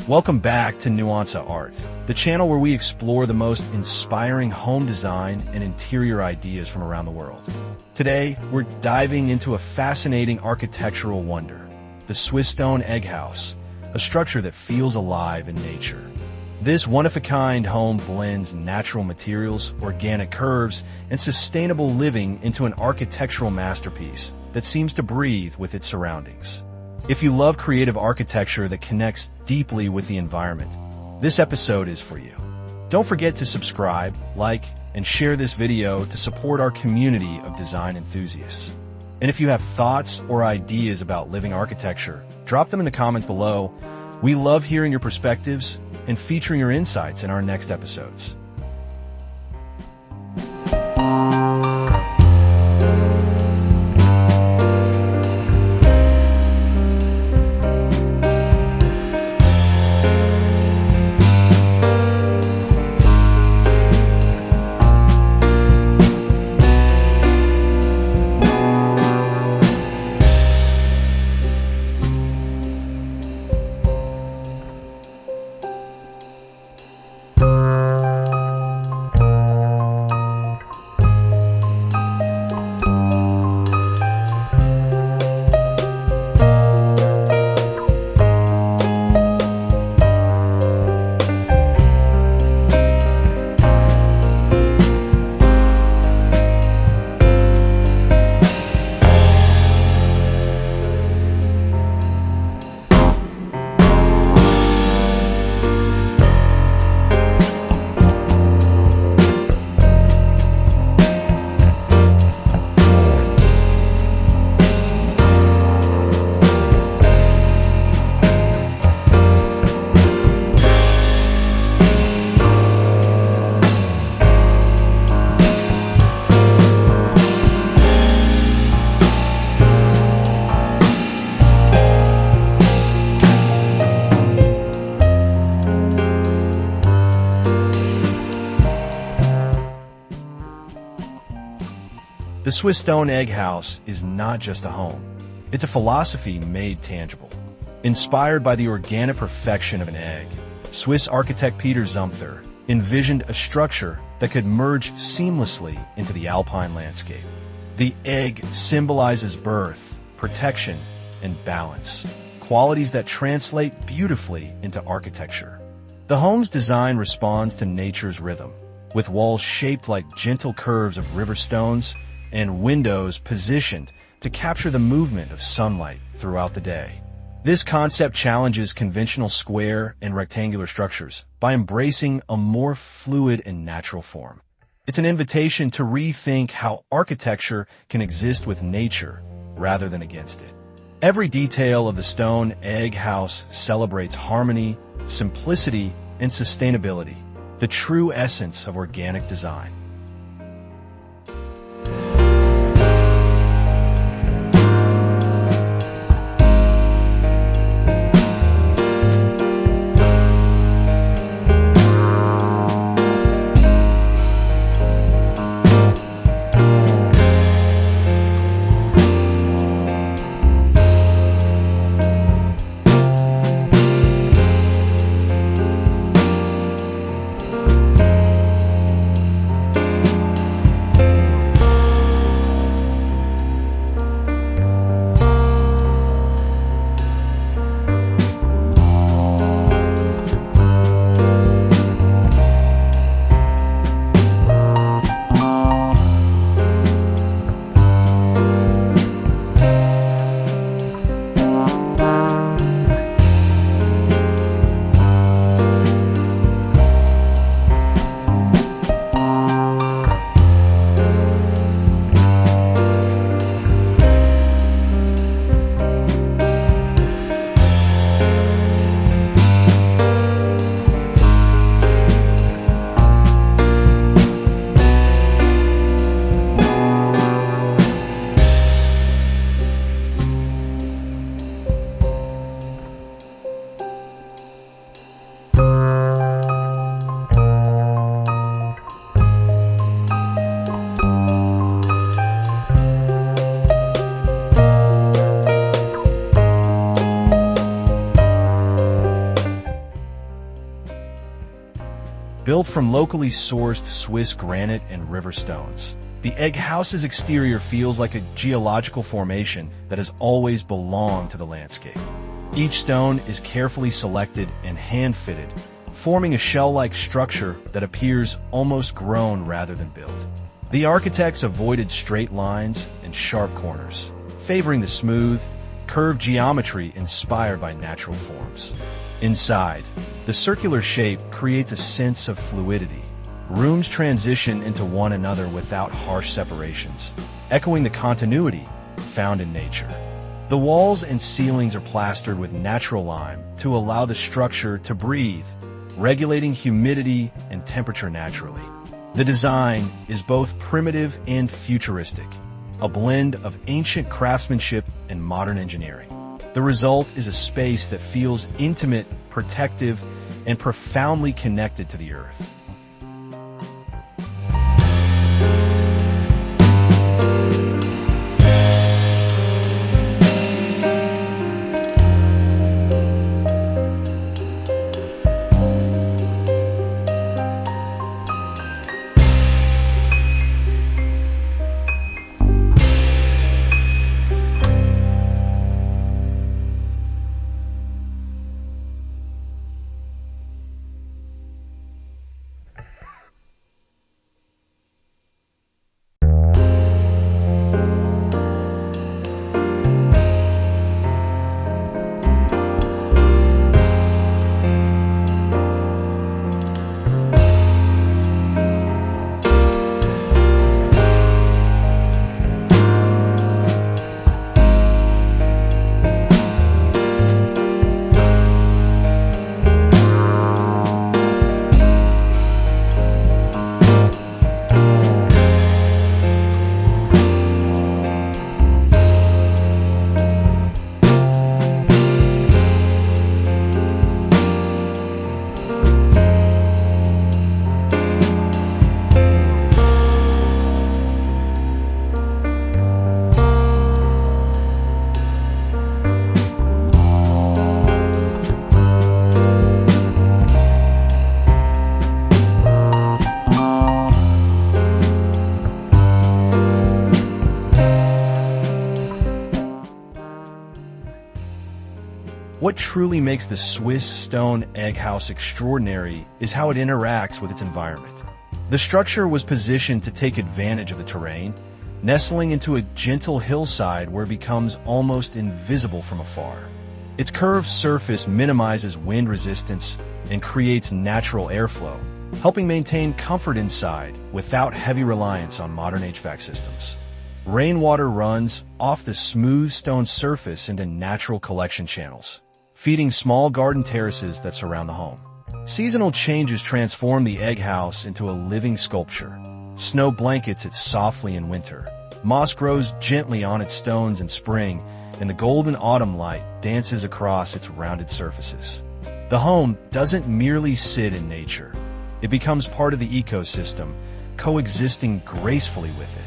Welcome back to Nuance Art, the channel where we explore the most inspiring home design and interior ideas from around the world. Today, we're diving into a fascinating architectural wonder, the Swiss stone egg house, a structure that feels alive in nature. This one-of-a-kind home blends natural materials, organic curves, and sustainable living into an architectural masterpiece that seems to breathe with its surroundings. If you love creative architecture that connects deeply with the environment, this episode is for you. Don't forget to subscribe, like, and share this video to support our community of design enthusiasts. And if you have thoughts or ideas about living architecture, drop them in the comments below. We love hearing your perspectives and featuring your insights in our next episodes. The Swiss stone egg house is not just a home. It's a philosophy made tangible. Inspired by the organic perfection of an egg, Swiss architect Peter Zumthor envisioned a structure that could merge seamlessly into the alpine landscape. The egg symbolizes birth, protection, and balance, qualities that translate beautifully into architecture. The home's design responds to nature's rhythm, with walls shaped like gentle curves of river stones and windows positioned to capture the movement of sunlight throughout the day. This concept challenges conventional square and rectangular structures by embracing a more fluid and natural form. It's an invitation to rethink how architecture can exist with nature rather than against it. Every detail of the stone egg house celebrates harmony, simplicity, and sustainability, the true essence of organic design. Built from locally sourced Swiss granite and river stones, the egg house's exterior feels like a geological formation that has always belonged to the landscape. Each stone is carefully selected and hand-fitted, forming a shell-like structure that appears almost grown rather than built. The architects avoided straight lines and sharp corners, favoring the smooth, curved geometry inspired by natural forms. Inside, the circular shape creates a sense of fluidity. Rooms transition into one another without harsh separations, echoing the continuity found in nature. The walls and ceilings are plastered with natural lime to allow the structure to breathe, regulating humidity and temperature naturally. The design is both primitive and futuristic, a blend of ancient craftsmanship and modern engineering. The result is a space that feels intimate, protective, and profoundly connected to the earth. What truly makes the Swiss stone egg house extraordinary is how it interacts with its environment. The structure was positioned to take advantage of the terrain, nestling into a gentle hillside where it becomes almost invisible from afar. Its curved surface minimizes wind resistance and creates natural airflow, helping maintain comfort inside without heavy reliance on modern HVAC systems. Rainwater runs off the smooth stone surface into natural collection channels, feeding small garden terraces that surround the home. Seasonal changes transform the egg house into a living sculpture. Snow blankets it softly in winter. Moss grows gently on its stones in spring, and the golden autumn light dances across its rounded surfaces. The home doesn't merely sit in nature. It becomes part of the ecosystem, coexisting gracefully with it.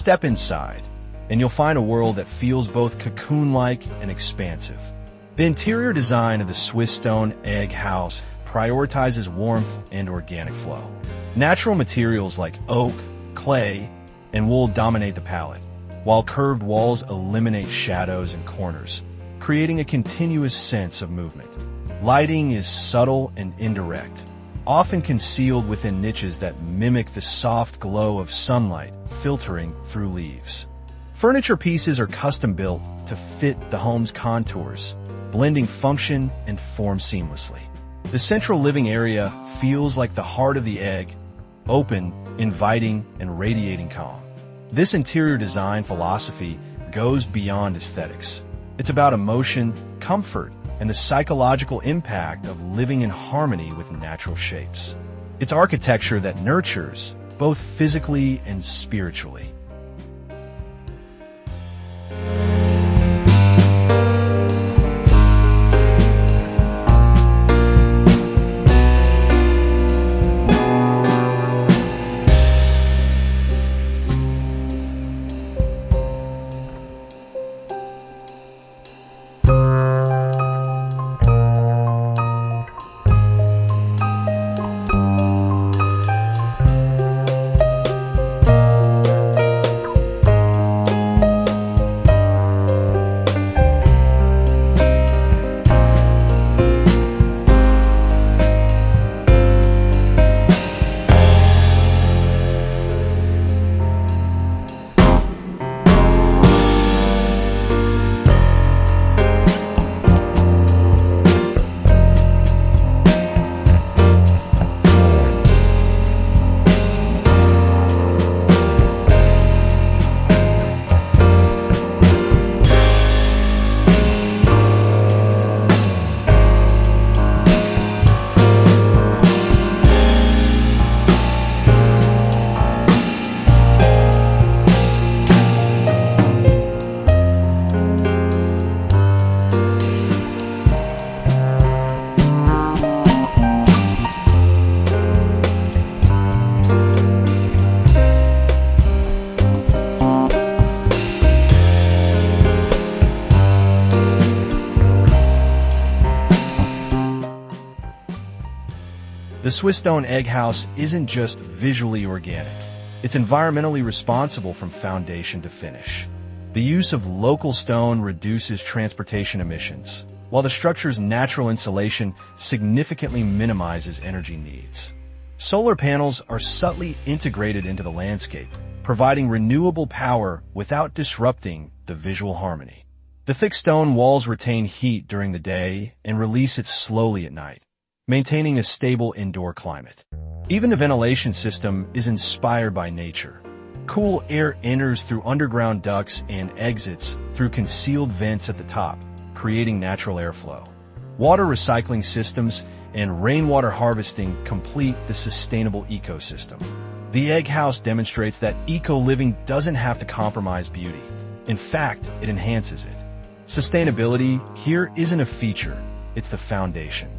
Step inside, and you'll find a world that feels both cocoon-like and expansive. The interior design of the Swiss stone egg house prioritizes warmth and organic flow. Natural materials like oak, clay, and wool dominate the palette, while curved walls eliminate shadows and corners, creating a continuous sense of movement. Lighting is subtle and indirect, often concealed within niches that mimic the soft glow of sunlight filtering through leaves. Furniture pieces are custom-built to fit the home's contours, blending function and form seamlessly. The central living area feels like the heart of the egg, open, inviting, and radiating calm. This interior design philosophy goes beyond aesthetics. It's about emotion, comfort, and the psychological impact of living in harmony with natural shapes. It's architecture that nurtures, both physically and spiritually. The Swiss stone egg house isn't just visually organic. It's environmentally responsible from foundation to finish. The use of local stone reduces transportation emissions, while the structure's natural insulation significantly minimizes energy needs. Solar panels are subtly integrated into the landscape, providing renewable power without disrupting the visual harmony. The thick stone walls retain heat during the day and release it slowly at night, maintaining a stable indoor climate. Even the ventilation system is inspired by nature. Cool air enters through underground ducts and exits through concealed vents at the top, creating natural airflow. Water recycling systems and rainwater harvesting complete the sustainable ecosystem. The egg house demonstrates that eco-living doesn't have to compromise beauty. In fact, it enhances it. Sustainability here isn't a feature, it's the foundation.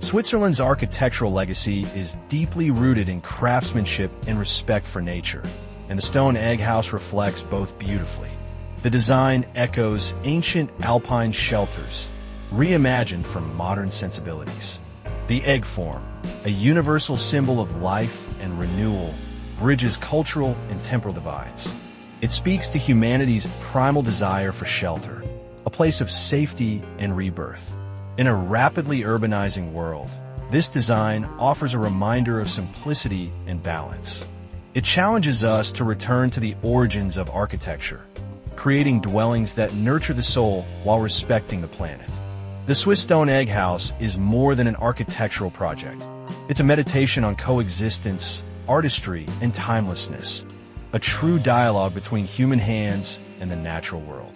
Switzerland's architectural legacy is deeply rooted in craftsmanship and respect for nature, and the stone egg house reflects both beautifully. The design echoes ancient alpine shelters, reimagined for modern sensibilities. The egg form, a universal symbol of life and renewal, bridges cultural and temporal divides. It speaks to humanity's primal desire for shelter, a place of safety and rebirth. In a rapidly urbanizing world, this design offers a reminder of simplicity and balance. It challenges us to return to the origins of architecture, creating dwellings that nurture the soul while respecting the planet. The Swiss stone egg house is more than an architectural project. It's a meditation on coexistence, artistry, and timelessness, a true dialogue between human hands and the natural world.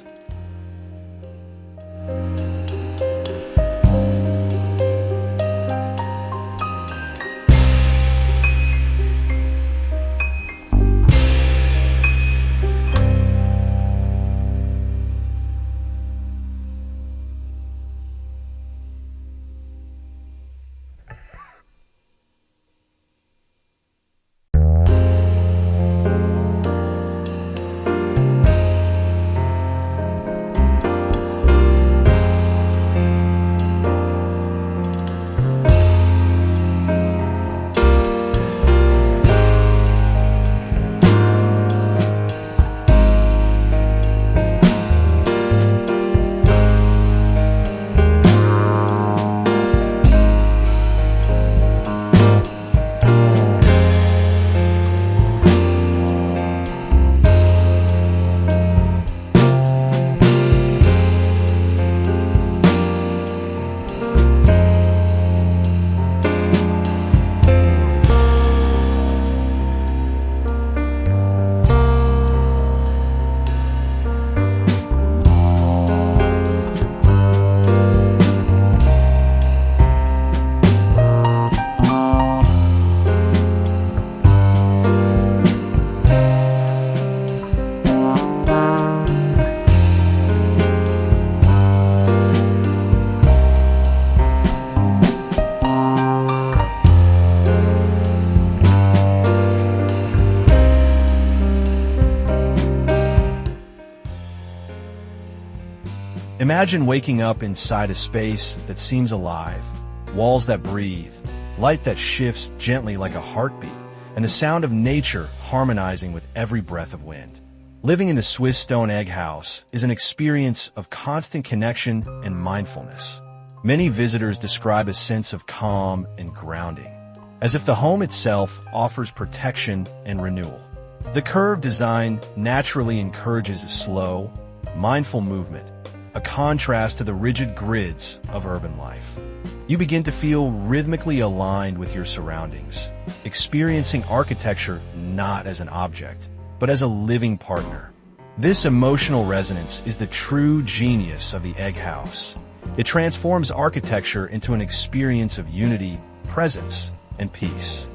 Imagine waking up inside a space that seems alive, walls that breathe, light that shifts gently like a heartbeat, and the sound of nature harmonizing with every breath of wind. Living in the Swiss stone egg house is an experience of constant connection and mindfulness. Many visitors describe a sense of calm and grounding, as if the home itself offers protection and renewal. The curved design naturally encourages a slow, mindful movement, a contrast to the rigid grids of urban life. You begin to feel rhythmically aligned with your surroundings, experiencing architecture not as an object, but as a living partner. This emotional resonance is the true genius of the egg house. It transforms architecture into an experience of unity, presence, and peace.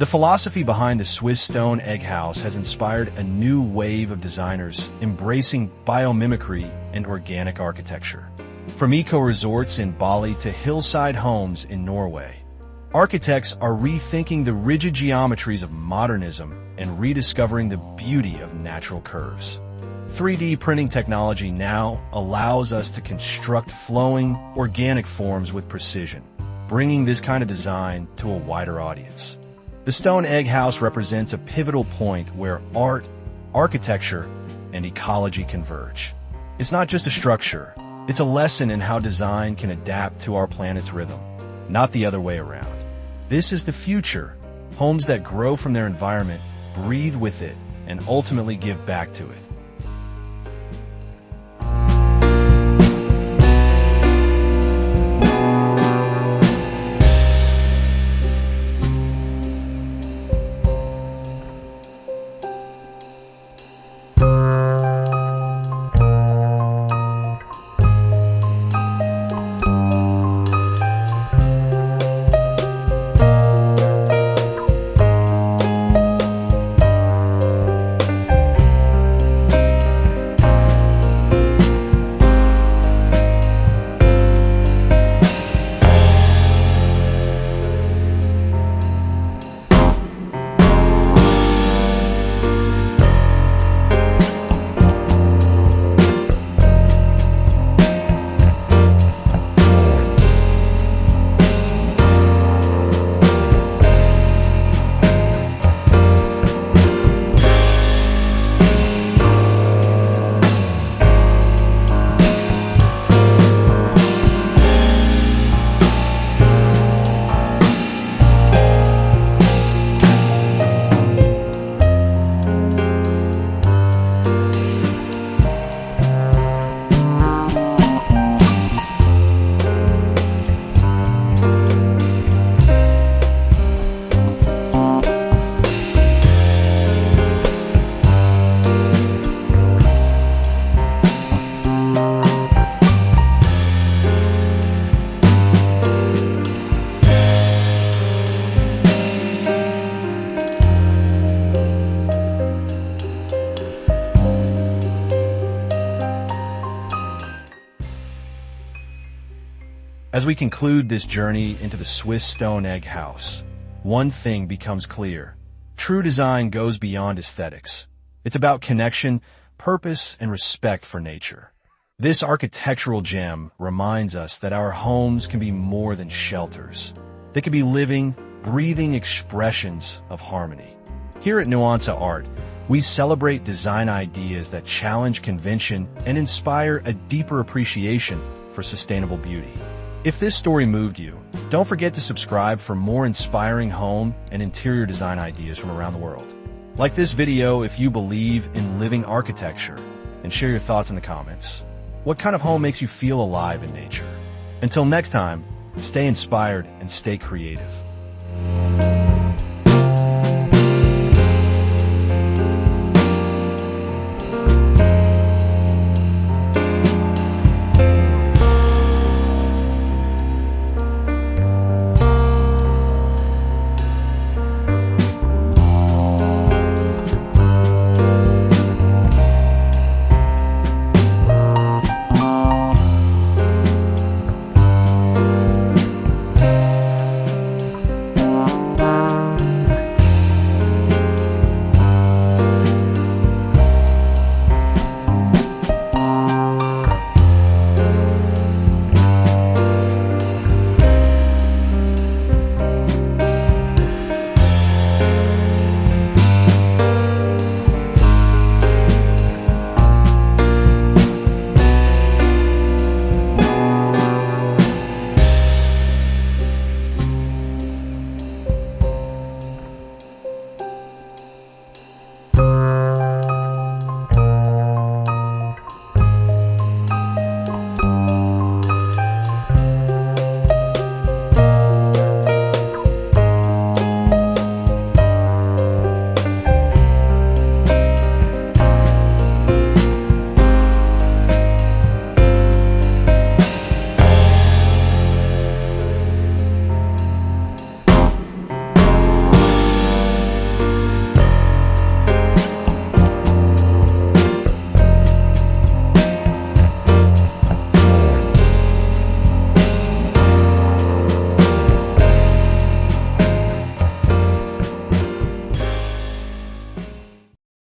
The philosophy behind the Swiss stone egg house has inspired a new wave of designers embracing biomimicry and organic architecture. From eco-resorts in Bali to hillside homes in Norway, architects are rethinking the rigid geometries of modernism and rediscovering the beauty of natural curves. 3D printing technology now allows us to construct flowing, organic forms with precision, bringing this kind of design to a wider audience. The stone egg house represents a pivotal point where art, architecture, and ecology converge. It's not just a structure, it's a lesson in how design can adapt to our planet's rhythm, not the other way around. This is the future, homes that grow from their environment, breathe with it, and ultimately give back to it. As we conclude this journey into the Swiss stone egg house, one thing becomes clear. True design goes beyond aesthetics. It's about connection, purpose, and respect for nature. This architectural gem reminds us that our homes can be more than shelters. They can be living, breathing expressions of harmony. Here at Nuance Art, we celebrate design ideas that challenge convention and inspire a deeper appreciation for sustainable beauty. If this story moved you, don't forget to subscribe for more inspiring home and interior design ideas from around the world. Like this video if you believe in living architecture, and share your thoughts in the comments. What kind of home makes you feel alive in nature? Until next time, stay inspired and stay creative.